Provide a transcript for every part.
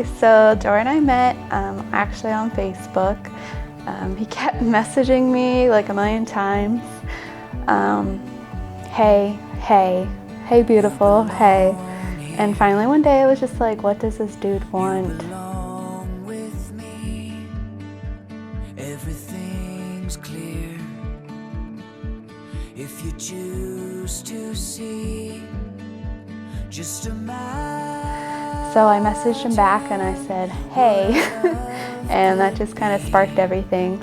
So Jordan and I met actually on Facebook. He kept messaging me like a million times. Hey beautiful, hey. And finally one day I was just like, what does this dude want? Everything's clear if you choose to see just a mile. So I messaged him back and I said, hey, and that just kind of sparked everything.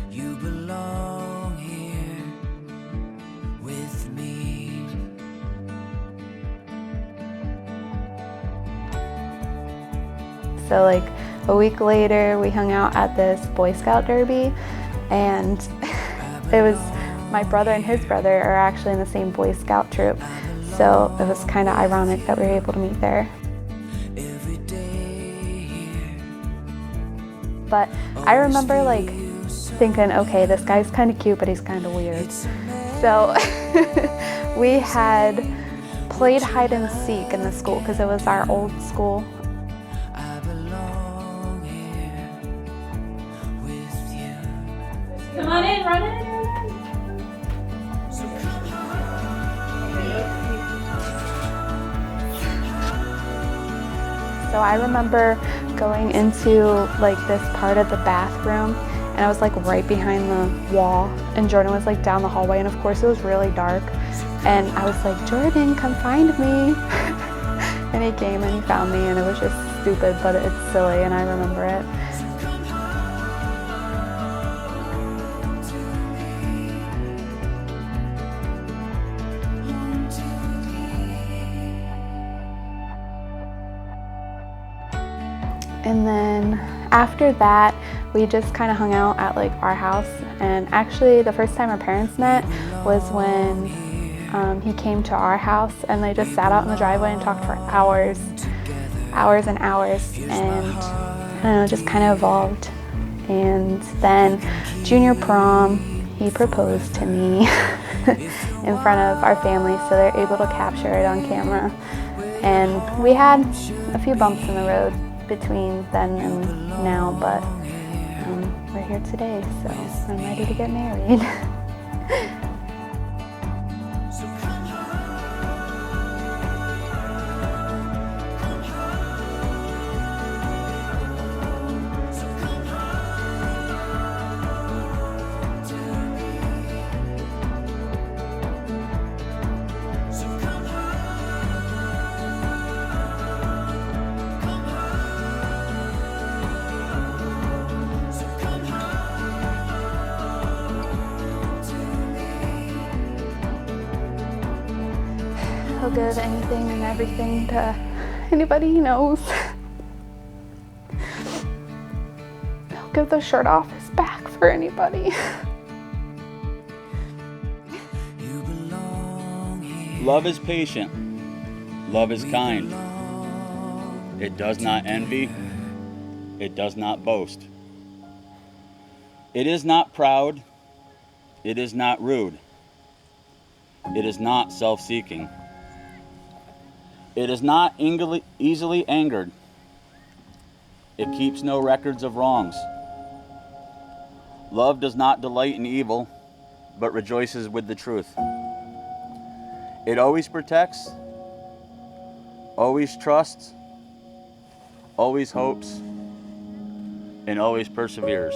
You belong here with me. So like a week later, we hung out at this Boy Scout derby, and it was my brother and his brother are actually in the same Boy Scout troop. So it was kind of ironic that we were able to meet there. But I remember like thinking, okay, this guy's kind of cute, but he's kind of weird. So we had played hide and seek in the school because it was our old school. Come on in, run in. So I remember going into like this part of the bathroom, and I was like right behind the wall, and Jordan was like down the hallway, and of course it was really dark, and I was like, Jordan, come find me. And he came and he found me, and it was just stupid, but it's silly, and I remember it. And then after that, we just kind of hung out at like our house. And actually the first time our parents met was when he came to our house, and they just sat out in the driveway and talked for hours and hours. And I don't know, just kind of evolved. And then junior prom, he proposed to me in front of our family, so they're able to capture it on camera. And we had a few bumps in the road between then and now, but we're here today, so I'm ready to get married. He'll give anything and everything to anybody he knows. He'll give the shirt off his back for anybody. Love is patient. Love is kind. It does not envy. It does not boast. It is not proud. It is not rude. It is not self-seeking. It is not easily angered. It keeps no records of wrongs. Love does not delight in evil, but rejoices with the truth. It always protects, always trusts, always hopes, and always perseveres.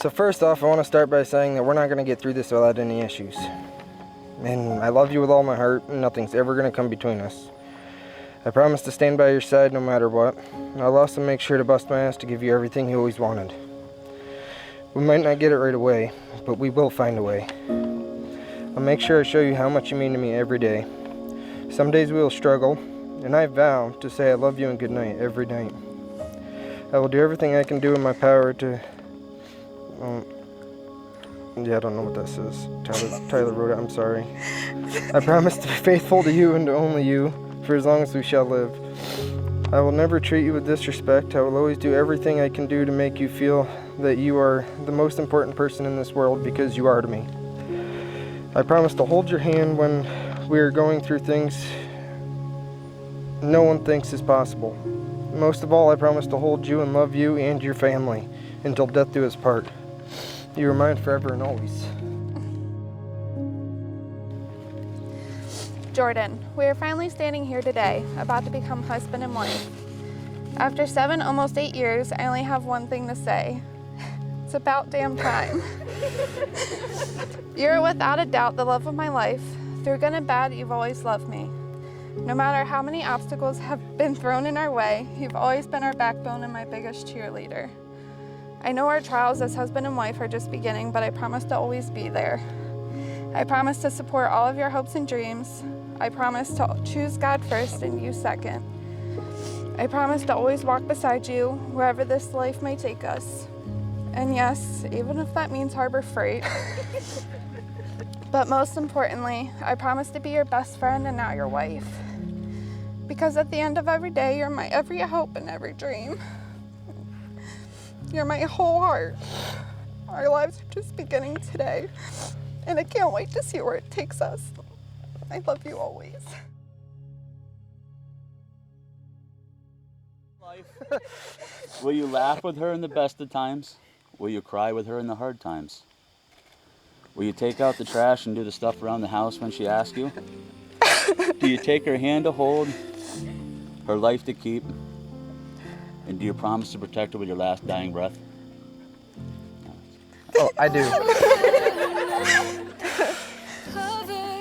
So first off, I want to start by saying that we're not going to get through this without any issues. And I love you with all my heart, and nothing's ever going to come between us. I promise to stand by your side no matter what. And I'll also make sure to bust my ass to give you everything you always wanted. We might not get it right away, but we will find a way. I'll make sure I show you how much you mean to me every day. Some days we will struggle, and I vow to say I love you and good night every night. I will do everything I can do in my power to... yeah, I don't know what that says. Tyler wrote it, I'm sorry. I promise to be faithful to you and to only you, for as long as we shall live. I will never treat you with disrespect. I will always do everything I can do to make you feel that you are the most important person in this world, because you are to me. I promise to hold your hand when we are going through things no one thinks is possible. Most of all, I promise to hold you and love you and your family until death do us part. You are mine forever and always. Jordan, we are finally standing here today, about to become husband and wife. After 7, almost 8 years, I only have one thing to say. It's about damn time. You're without a doubt the love of my life. Through good and bad, you've always loved me. No matter how many obstacles have been thrown in our way, you've always been our backbone and my biggest cheerleader. I know our trials as husband and wife are just beginning, but I promise to always be there. I promise to support all of your hopes and dreams. I promise to choose God first and you second. I promise to always walk beside you wherever this life may take us. And yes, even if that means Harbor Freight. But most importantly, I promise to be your best friend and not your wife. Because at the end of every day, you're my every hope and every dream. You're my whole heart. Our lives are just beginning today, and I can't wait to see where it takes us. I love you always. Will you laugh with her in the best of times? Will you cry with her in the hard times? Will you take out the trash and do the stuff around the house when she asks you? Do you take her hand to hold, her life to keep? And do you promise to protect her with your last dying breath? Oh, I do.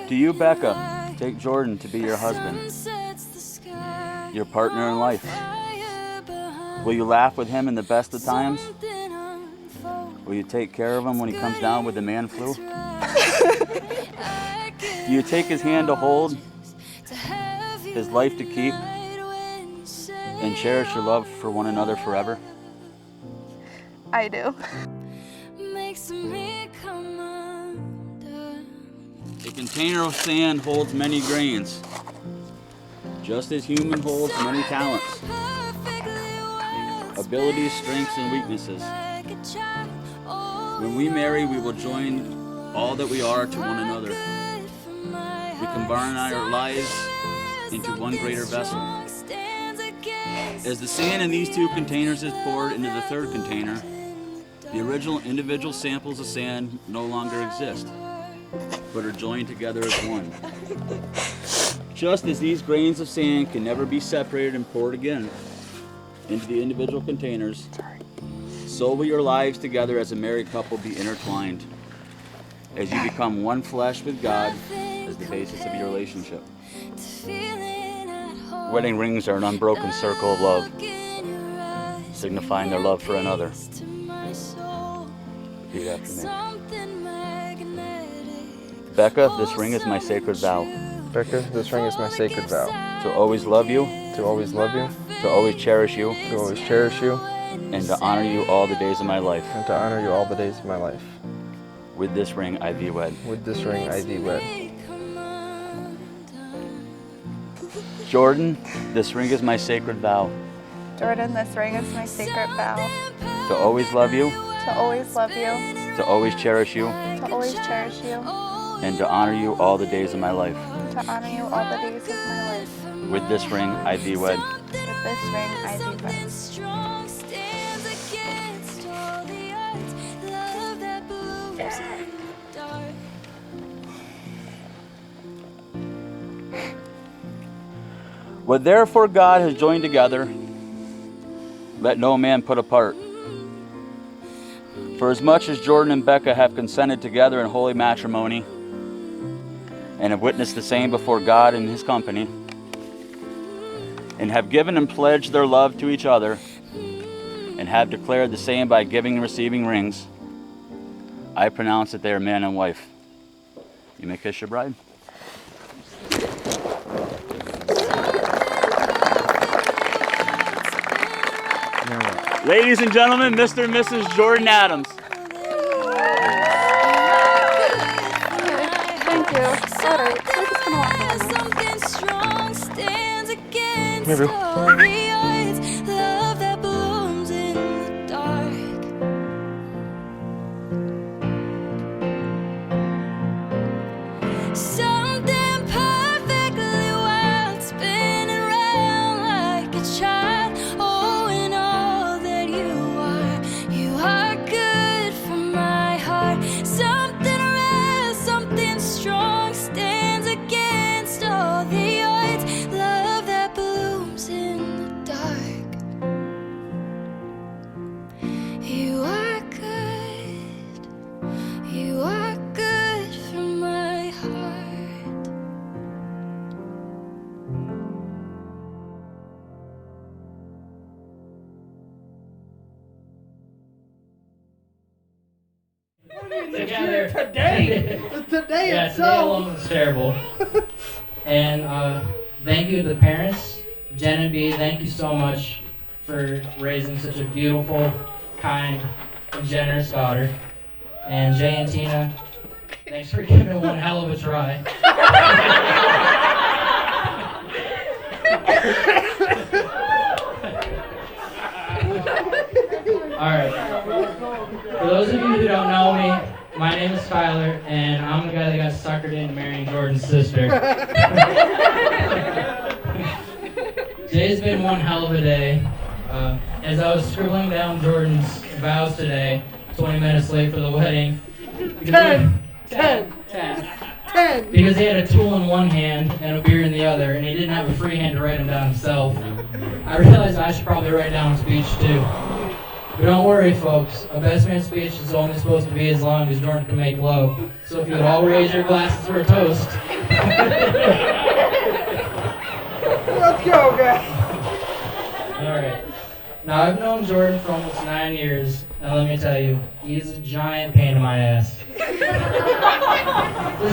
Do you, Becca, take Jordan to be your husband, your partner in life? Will you laugh with him in the best of times? Will you take care of him when he comes down with the man flu? Do you take his hand to hold, his life to keep, and cherish your love for one another forever? I do. A container of sand holds many grains, just as human holds many talents, abilities, strengths, and weaknesses. When we marry, we will join all that we are to one another. We combine our lives into one greater vessel. As the sand in these two containers is poured into the third container, the original individual samples of sand no longer exist, but are joined together as one. Just as these grains of sand can never be separated and poured again into the individual containers, so will your lives together as a married couple be intertwined, as you become one flesh with God as the basis of your relationship. Wedding rings are an unbroken circle of love, signifying their love for another. Repeat after me. Becca, this ring is my sacred vow. Becca, this ring is my sacred vow. To always love you. To always love you. To always cherish you. To always cherish you. And to honor you all the days of my life. And to honor you all the days of my life. With this ring I thee wed. With this ring I thee wed. Jordan, this ring is my sacred vow. Jordan, this ring is my sacred vow. To always love you. To always love you. To always cherish you. To always cherish you. And to honor you all the days of my life. To honor you all the days of my life. With this ring I thee wed. With this ring I thee wed. What therefore God has joined together, let no man put apart. For as much as Jordan and Becca have consented together in holy matrimony, and have witnessed the same before God in his company, and have given and pledged their love to each other, and have declared the same by giving and receiving rings, I pronounce that they are man and wife. You may kiss your bride. Ladies and gentlemen, Mr. and Mrs. Jordan Adams. Thank you. All right, we're just gonna walk around. Maybe. together. Today Yeah, itself. today alone is terrible. And thank you to the parents. Jen and B, thank you so much for raising such a beautiful, kind, and generous daughter. And Jay and Tina, thanks for giving it one hell of a try. Alright. For those of you who don't know me, my name is Skylar, and I'm the guy that got suckered into marrying Jordan's sister. Today's been one hell of a day. As I was scribbling down Jordan's vows today, 20 minutes late for the wedding. 10. Because he had a tool in one hand and a beer in the other, and he didn't have a free hand to write them down himself. I realized I should probably write down a speech too. But don't worry, folks. A best man speech is only supposed to be as long as Jordan can make love. So if you would all raise your glasses for a toast. Let's go, guys. Alright. Now, I've known Jordan for almost 9 years, and let me tell you, he's a giant pain in my ass. This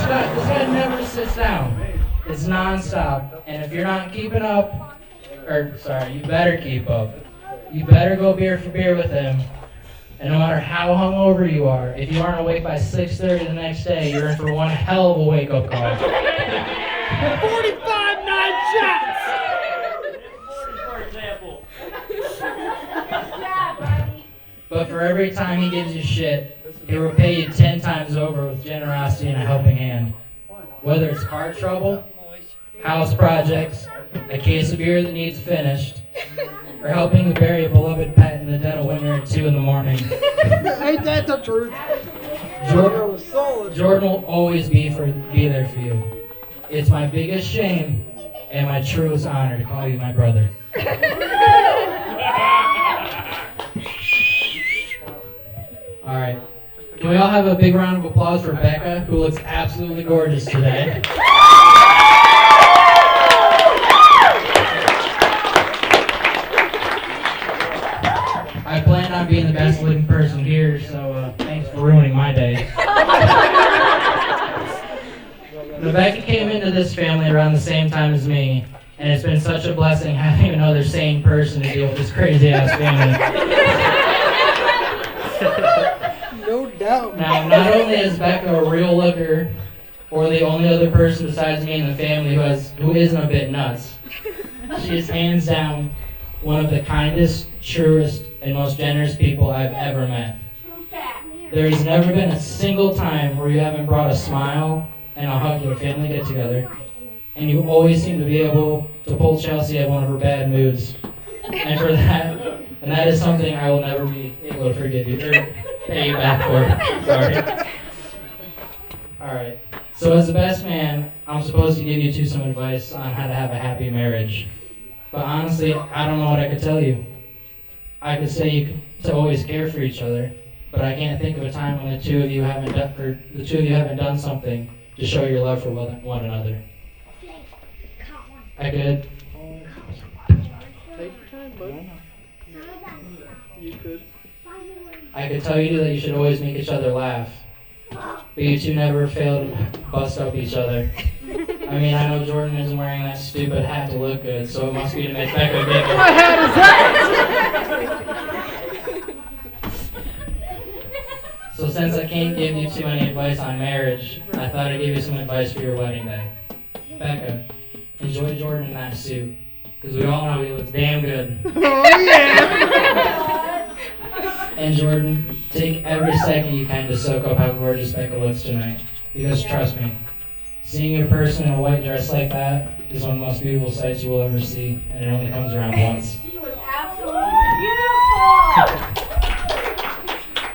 guy never sits down. It's non-stop. And if you're not keeping up, you better keep up. You better go beer for beer with him. And no matter how hungover you are, if you aren't awake by 6:30 the next day, you're in for one hell of a wake-up call. 45 9 shots. But for every time he gives you shit, he will repay you 10 times over with generosity and a helping hand. Whether it's car trouble, house projects, a case of beer that needs finished, or helping to bury a beloved pet in the dead of winter at 2 in the morning. Ain't that the truth? Jordan will always be there for you. It's my biggest shame and my truest honor to call you my brother. All right. Can we all have a big round of applause for Becca, who looks absolutely gorgeous today? I plan on being the best looking person here, so thanks for ruining my day. Rebecca came into this family around the same time as me, and it's been such a blessing having another sane person to deal with this crazy ass family. No doubt. Now, not only is Becca a real looker, or the only other person besides me in the family who isn't a bit nuts, she is hands down one of the kindest, truest, and most generous people I've ever met. There has never been a single time where you haven't brought a smile and a hug to a family get-together, and you always seem to be able to pull Chelsea out of one of her bad moods. And for that, and that is something I will never be able to forgive you, or pay you back for. Sorry. Alright, so as the best man, I'm supposed to give you two some advice on how to have a happy marriage. But honestly, I don't know what I could tell you. I could say to always care for each other, but I can't think of a time when the two of you haven't done something to show your love for one another. I could. Take your time, bud. You could. I could tell you that you should always make each other laugh, but you two never fail to bust up each other. I mean, I know Jordan isn't wearing that stupid hat to look good, so it must be to make Becca giggle. What hat is that? So since I can't give you too many advice on marriage, I thought I'd give you some advice for your wedding day. Becca, enjoy Jordan in that suit, because we all know he looks damn good. Oh, yeah. And Jordan, take every second you can to soak up how gorgeous Becca looks tonight. Because trust me, seeing a person in a white dress like that is one of the most beautiful sights you will ever see, and it only comes around once. She was absolutely beautiful.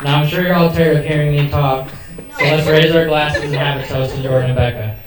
Now I'm sure you're all tired of hearing me talk, so let's raise our glasses and have a toast to Jordan and Becca.